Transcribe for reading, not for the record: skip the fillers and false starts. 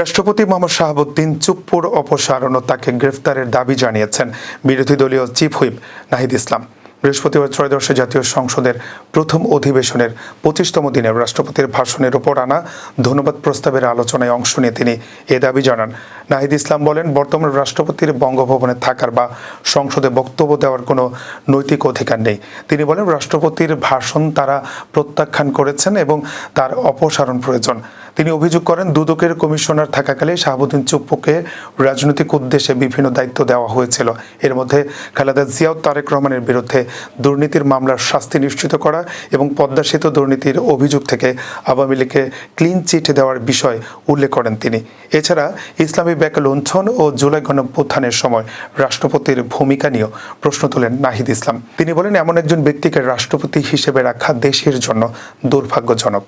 রাষ্ট্রপতি মোহাম্মদ শাহাবুদ্দিন চুপ্পুর অপসারণ ও তাকে গ্রেফতারের দাবি জানিয়েছেন বিরোধী দলীয় চিফ হুইপ নাহিদ ইসলাম। বৃহস্পতিবার ত্রয়োদশ জাতীয় সংসদের প্রথম অধিবেশনের ২৫তম দিনে রাষ্ট্রপতির ভাষণের ওপর আনা ধন্যবাদ প্রস্তাবের আলোচনায় অংশ নিয়ে তিনি এ দাবি জানান। নাহিদ ইসলাম বলেন, বর্তমান রাষ্ট্রপতির বঙ্গভবনে থাকার বা সংসদে বক্তব্য দেওয়ার কোনো নৈতিক অধিকার নেই। তিনি বলেন, রাষ্ট্রপতির ভাষণ তারা প্রত্যাখ্যান করেছেন এবং তার অপসারণ প্রয়োজন। তিনি অভিযোগ করেন, দুদকের কমিশনার থাকাকালে শাহাবুদ্দিন চুপ্পুকে রাজনৈতিক উদ্দেশ্যে বিভিন্ন দায়িত্ব দেওয়া হয়েছিল। এর মধ্যে খালেদা জিয়া ও তারেক রহমানের বিরুদ্ধে দুর্নীতির মামলার শাস্তি নিশ্চিত করা এবং পদ্মা সেতু দুর্নীতির অভিযোগ থেকে আওয়ামী লীগকে ক্লিন চিট দেওয়ার বিষয় উল্লেখ করেন তিনি। এছাড়া ইসলামী ব্যাংক লুণ্ঠন ও জুলাই গণঅভ্যুত্থানের সময় রাষ্ট্রপতির ভূমিকা নিয়েও প্রশ্ন তোলেন নাহিদ ইসলাম। তিনি বলেন, এমন একজন ব্যক্তিকে রাষ্ট্রপতি হিসেবে রাখা দেশের জন্য দুর্ভাগ্যজনক।